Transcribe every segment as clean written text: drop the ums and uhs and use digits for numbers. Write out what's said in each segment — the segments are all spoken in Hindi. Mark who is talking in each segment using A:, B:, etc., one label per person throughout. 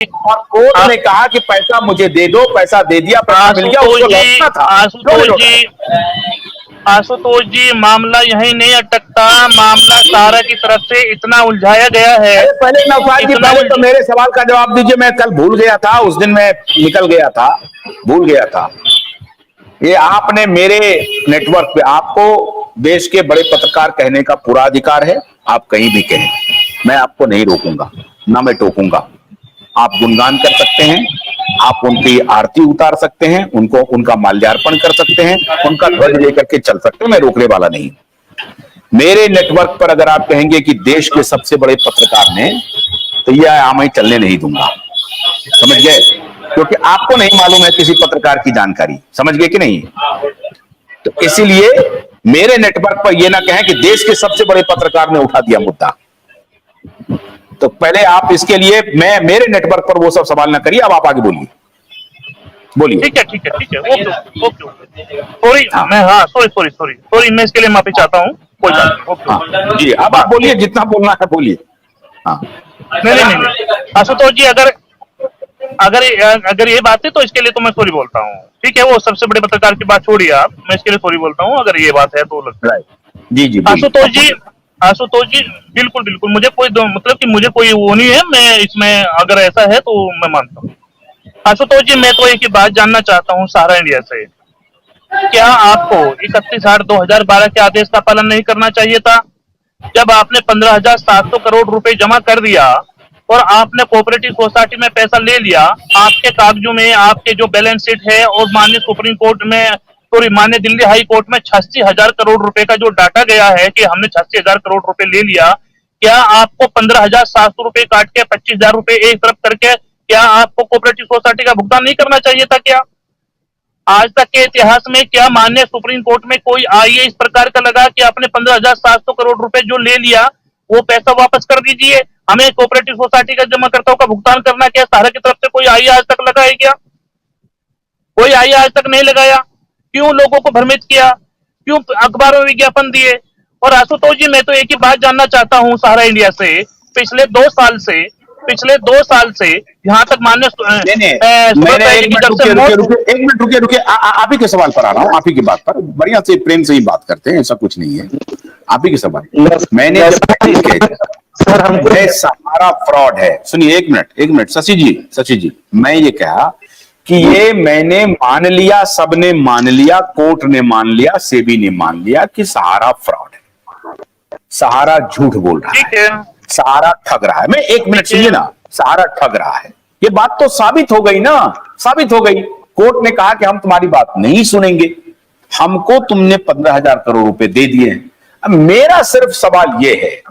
A: और कोर्ट ने कहा कि पैसा मुझे दे दो, पैसा दे दिया, पैसा मिल गया, उसको लौटना था।
B: आशुतोष जी, मामला यही नहीं अटकता, मामला सारा की तरफ से इतना उलझाया गया है।
A: पहले नौशाद जी, पहले तो मेरे सवाल का जवाब दीजिए। मैं कल भूल गया था, उस दिन मैं निकल गया था, भूल गया था। ये आपने मेरे नेटवर्क पे, आपको देश के बड़े पत्रकार कहने का पूरा अधिकार है, आप कहीं भी कहें, मैं आपको नहीं रोकूंगा, ना मैं टोकूंगा। आप गुणगान कर सकते हैं, आप उनकी आरती उतार सकते हैं, उनको उनका माल्यार्पण कर सकते हैं, उनका ध्वज लेकर के चल सकते हैं, मैं रोकने वाला नहीं। मेरे नेटवर्क पर अगर आप कहेंगे कि देश के सबसे बड़े पत्रकार ने, तो यह मैं चलने नहीं दूंगा, समझ गए? क्योंकि आपको नहीं मालूम है किसी पत्रकार की जानकारी, समझ गए कि नहीं? तो इसीलिए मेरे नेटवर्क पर यह ना कहें कि देश के सबसे बड़े पत्रकार ने उठा दिया मुद्दा। तो पहले आप इसके लिए मेरे नेटवर्क पर वो सब सवाल ना करिए। अब आप आगे बोलिए, बोलिए।
B: ठीक है, ओके। सॉरी, मैं इसके लिए माफी चाहता हूँ। कोई बात नहीं,
A: जी, अब आप बोलिए, जितना बोलना है बोलिए। हाँ,
B: नहीं, आशुतोष जी, अगर ये बात है तो इसके लिए तो मैं सॉरी बोलता हूँ। ठीक है, वो सबसे बड़े पत्रकार की बात छोड़िए आप, मैं इसके लिए सॉरी बोलता हूँ अगर ये बात है तो।
A: जी,
B: आशुतोष जी, बिल्कुल, मुझे कोई मतलब कि मुझे कोई वो नहीं है, मैं इसमें अगर ऐसा है तो मैं मानता हूँ। आशुतोष जी, मैं तो एक ही बात जानना चाहता हूँ सहारा इंडिया से, क्या आपको 31/8/2012 के आदेश का पालन नहीं करना चाहिए था? जब आपने 15,700 करोड़ रुपए जमा कर दिया और आपने कोऑपरेटिव सोसाइटी में पैसा ले लिया, आपके कागजों में आपके जो बैलेंस शीट है और माननीय सुप्रीम कोर्ट में, सॉरी, माननीय दिल्ली हाई कोर्ट में 86,000 करोड़ रुपए का जो डाटा गया है कि हमने 86,000 करोड़ रुपए ले लिया, क्या आपको 15,700 रुपए काट के 25,000 रुपए एक तरफ करके क्या आपको कोऑपरेटिव सोसाइटी का भुगतान नहीं करना चाहिए था? क्या आज तक के इतिहास में क्या माननीय सुप्रीम कोर्ट में कोई आईए इस प्रकार का लगा कि आपने 15,700 करोड़ रुपए जो ले लिया वो पैसा वापस कर दीजिए, हमें कोऑपरेटिव सोसाइटी का जमाकर्ताओं का भुगतान करना? क्या सहारा की तरफ से कोई आईए आज तक लगा है? क्या कोई आईए आज तक नहीं लगाया? क्यों लोगों को भ्रमित किया? क्यों अखबारों में विज्ञापन दिए? और आशुतोष जी, मैं तो एक ही बात जानना चाहता हूं सहारा इंडिया से, पिछले 2 साल से यहाँ तक मान्य
A: एक मिनट रुकिए, आप ही के सवाल पर आ रहा हूँ, आप ही की बात पर बढ़िया से प्रेम से ही बात करते हैं, ऐसा कुछ नहीं है। आप ही के सवाल, मैंने सहारा फ्रॉड है। सुनिए, एक मिनट शशि जी, मैं ये कहा कि ये मैंने मान लिया, सबने मान लिया, कोर्ट ने मान लिया, सेबी ने मान लिया कि सहारा फ्रॉड है, सहारा झूठ बोल रहा है, सहारा ठग रहा है। मैं 1 मिनट सुनिए ना, सहारा ठग रहा है, ये बात तो साबित हो गई ना, साबित हो गई। कोर्ट ने कहा कि हम तुम्हारी बात नहीं सुनेंगे, हमको तुमने 15,000 करोड़ रुपए दे दिए हैं। अब मेरा सिर्फ सवाल ये है,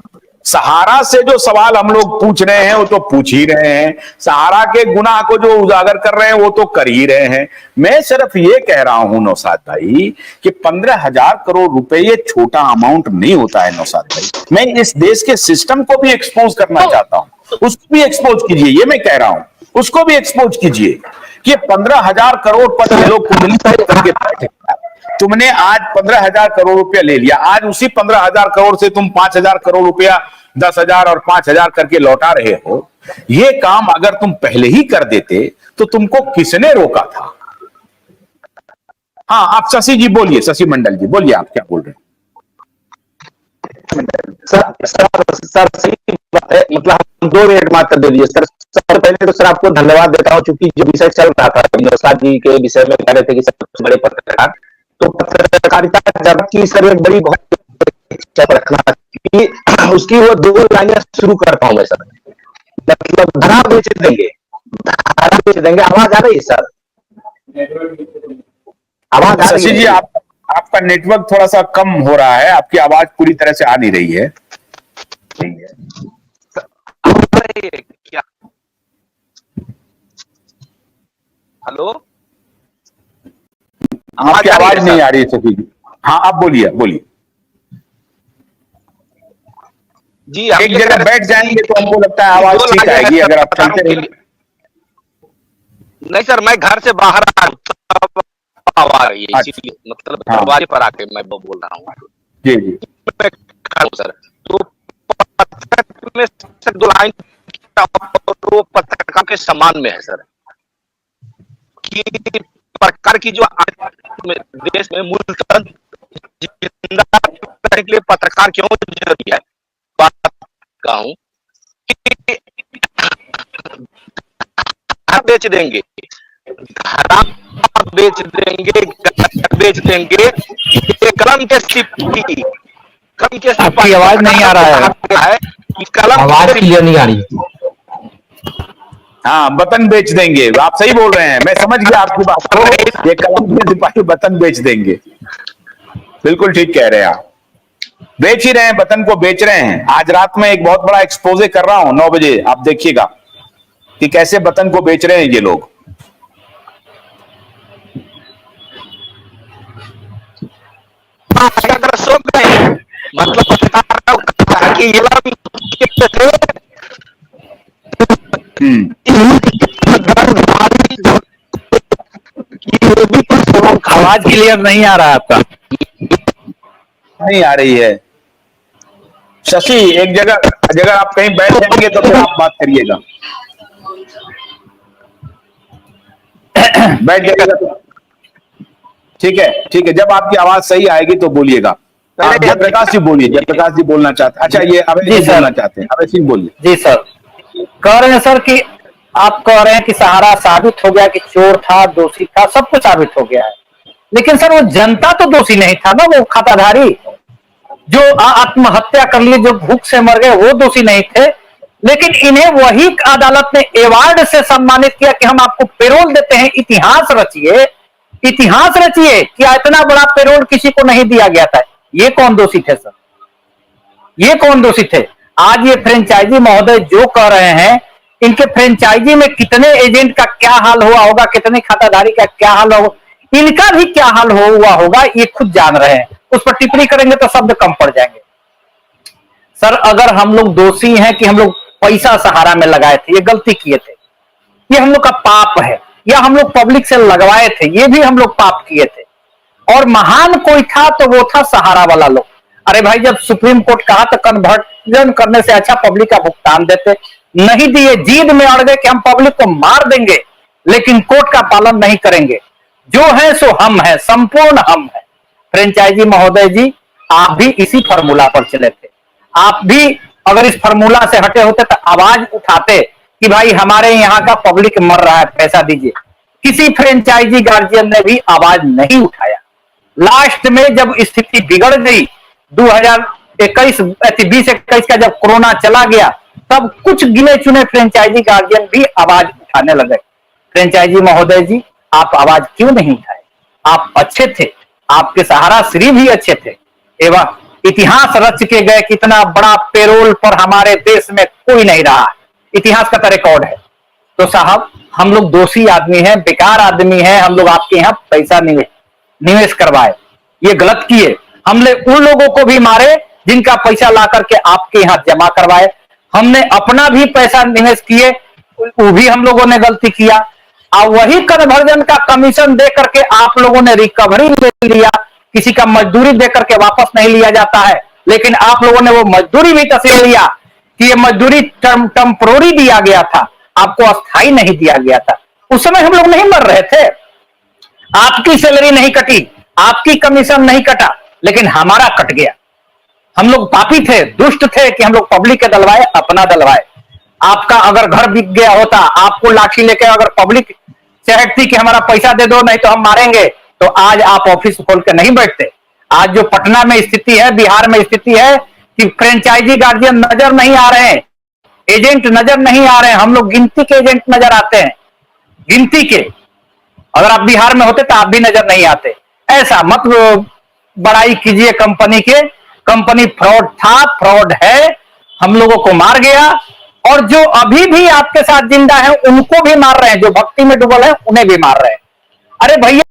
A: सहारा से जो सवाल हम लोग पूछ रहे हैं वो तो पूछ ही रहे हैं, सहारा के गुनाह को जो उजागर कर रहे हैं वो तो कर ही रहे हैं। मैं सिर्फ ये कह रहा हूं नौशाद भाई कि 15,000 करोड़ रुपए ये छोटा अमाउंट नहीं होता है नौशाद भाई। मैं इस देश के सिस्टम को भी एक्सपोज करना चाहता हूं, उसको भी एक्सपोज कीजिए, ये मैं कह रहा हूं, उसको भी एक्सपोज कीजिए कि 15,000 करोड़ पर लोग कुंडली करके बैठे। तुमने आज 15,000 करोड़ रुपया ले लिया, आज उसी 15,000 करोड़ से तुम 5,000 करोड़ रुपया 10,000 और 5,000 करके लौटा रहे हो। ये काम अगर तुम पहले ही कर देते तो तुमको किसने रोका था? हाँ, आप शशि जी बोलिए, शशि मंडल जी बोलिए, आप क्या बोल रहे हैं?
C: सर सही बात है, मतलब हम 2 मिनट मात्र दे दीजिए सर। सबसे पहले तो सर आपको धन्यवाद देता हूं, चूंकि जो विषय चल रहा था नौशाद जी के विषय में कह रहे थे कि सबसे बड़े पत्रकार, तो पत्रकारिता जगत की सर एक बड़ी बहुत रखना कि उसकी वो 2 लाइनें शुरू करता हूं मैं सर। मतलब धरा बेच देंगे, आवाज आ रही है सर? आवाज आ रही है?
A: शशि जी, आपका नेटवर्क थोड़ा सा कम हो रहा है, आपकी आवाज पूरी तरह से आ नहीं रही है।
C: क्या? हेलो,
A: आपकी आवाज नहीं आ रही है शशि जी। हाँ, आप बोलिए
C: जी।
A: एक जगह बैठ जाएंगे तो हमको लगता है आवाज ठीक आएगी, अगर आप चलते रहेंगे।
C: नहीं सर, मैं घर से बाहर आ रही है, इसीलिए मतलब दरवाजे पर आके मैं बोल रहा हूँ।
A: जी
C: सर, तो पत्र में 2 लाइन वो पत्रकार के सम्मान में है सर, कि प्रकार की जो देश में मूलतः जिंदा रखने के लिए पत्रकार क्यों जरूरी है, बात कहूं कि घर बेच देंगे, घरा बेच देंगे, बेच देंगे, ये कलम के सिपाही, कलम के सिपाही।
D: आपकी आवाज नहीं आ रहा है,
C: कलम
D: आवाज क्लियर नहीं आ रही।
A: हाँ, वतन बेच देंगे, आप सही बोल रहे हैं, मैं समझ गया आपकी बात को। ये कलम के सिपाही वतन बेच देंगे, बिल्कुल ठीक कह रहे हैं आप। बेच ही रहे हैं, वतन को बेच रहे हैं। आज रात में एक बहुत बड़ा एक्सपोजे कर रहा हूं 9 बजे, आप देखिएगा कि कैसे वतन को बेच रहे हैं ये लोग।
C: अगर सो गए मतलब कि
D: आवाज क्लियर नहीं आ रहा है आपका।
A: नहीं आ रही है शशि, एक जगह अगर आप कहीं बैठ जाएंगे तो फिर आप बात करिएगा। बैठ जाइएगा तो ठीक है, ठीक है। जब आपकी आवाज सही आएगी तो बोलिएगा। जयप्रकाश जी बोलिए, जयप्रकाश जी बोलना चाहते हैं। अच्छा, ये अभय जी बोलना चाहते हैं, अभय सिंह बोलिए।
D: जी सर, कह रहे हैं सर कि आप कह रहे हैं कि सहारा साबित हो गया कि चोर था, दोषी था, सब कुछ साबित हो गया है, लेकिन सर वो जनता तो दोषी नहीं था ना। वो खाताधारी जो आत्महत्या कर लिए, जो भूख से मर गए, वो दोषी नहीं थे। लेकिन इन्हें वही अदालत ने अवार्ड से सम्मानित किया कि हम आपको पेरोल देते हैं, इतिहास रचिए, इतिहास रचिए कि इतना बड़ा पेरोल किसी को नहीं दिया गया था। ये कौन दोषी थे सर? ये कौन दोषी थे? आज ये फ्रेंचाइजी महोदय जो कह रहे हैं, इनके फ्रेंचाइजी में कितने एजेंट का क्या हाल हुआ होगा, कितने खाताधारी का क्या हाल होगा, इनका भी क्या हाल हुआ होगा, ये खुद जान रहे हैं। उस पर टिप्पणी करेंगे तो शब्द कम पड़ जाएंगे। सर, अगर हम लोग दोषी हैं कि हम लोग पैसा सहारा में लगाए थे, ये गलती किए थे, ये हम लोग का पाप है, या हम लोग पब्लिक से लगवाए थे, ये भी हम लोग पाप किए थे। और महान कोई था तो वो था सहारा वाला लोग। अरे भाई, जब सुप्रीम कोर्ट कहा तो कन्वर्जन करने से अच्छा पब्लिक का भुगतान देते, नहीं दिए, जीद में अड़ गए कि हम पब्लिक को मार देंगे, लेकिन कोर्ट का पालन नहीं करेंगे। जो है सो हम है, संपूर्ण हम है। फ्रेंचाइजी महोदय जी, आप भी इसी फार्मूला पर चले थे। आप भी अगर इस फार्मूला से हटे होते तो आवाज उठाते कि भाई हमारे यहाँ का पब्लिक मर रहा है, पैसा दीजिए। किसी फ्रेंचाइजी गार्जियन ने भी आवाज नहीं उठाया। लास्ट में जब स्थिति बिगड़ गई 2021 का जब कोरोना चला गया, तब कुछ गिने चुने फ्रेंचाइजी गार्जियन भी आवाज उठाने लगे। फ्रेंचाइजी महोदय जी, आप आवाज क्यों नहीं उठाए? आप अच्छे थे, आपके सहारा श्री भी अच्छे थे, एवं इतिहास रच के गए। कितना बड़ा पेरोल पर हमारे देश में कोई नहीं रहा, इतिहास का तो रिकॉर्ड है। तो साहब, हम लोग दोषी आदमी हैं, बेकार आदमी हैं, हम लोग आपके यहाँ पैसा निवेश करवाए, ये गलत किए। हमने उन लोगों को भी मारे जिनका पैसा ला करके आपके यहाँ जमा करवाए। हमने अपना भी पैसा निवेश किए, वो भी हम लोगों ने गलती किया। और वही कन्वर्जन का कमीशन दे करके आप लोगों ने रिकवरी ले लिया। किसी का मजदूरी दे करके वापस नहीं लिया जाता है, लेकिन आप लोगों ने वो मजदूरी भी तस्लीम लिया कि ये मजदूरी टेम्पोररी दिया गया था, आपको अस्थाई नहीं दिया गया था। उस समय हम लोग नहीं मर रहे थे, आपकी सैलरी नहीं कटी, आपकी कमीशन नहीं कटा, लेकिन हमारा कट गया। हम लोग पापी थे, दुष्ट थे कि हम लोग पब्लिक के दलवाए, अपना दलवाए। आपका अगर घर बिक गया होता, आपको लाठी लेकर अगर पब्लिक चाहती कि हमारा पैसा दे दो नहीं तो हम मारेंगे, तो आज आप ऑफिस खोल के नहीं बैठते। आज जो पटना में स्थिति है, बिहार में स्थिति है कि फ्रेंचाइजी गार्जियन नजर नहीं आ रहे हैं, एजेंट नजर नहीं आ रहे हैं, हम लोग गिनती के एजेंट नजर आते हैं, गिनती के। अगर आप बिहार में होते तो आप भी नजर नहीं आते। ऐसा मत बड़ाई कीजिए कंपनी के, कंपनी फ्रॉड था, फ्रॉड है, हम लोगों को मार गया। और जो अभी भी आपके साथ जिंदा है उनको भी मार रहे हैं, जो भक्ति में डूबल है उन्हें भी मार रहे हैं। अरे भैया,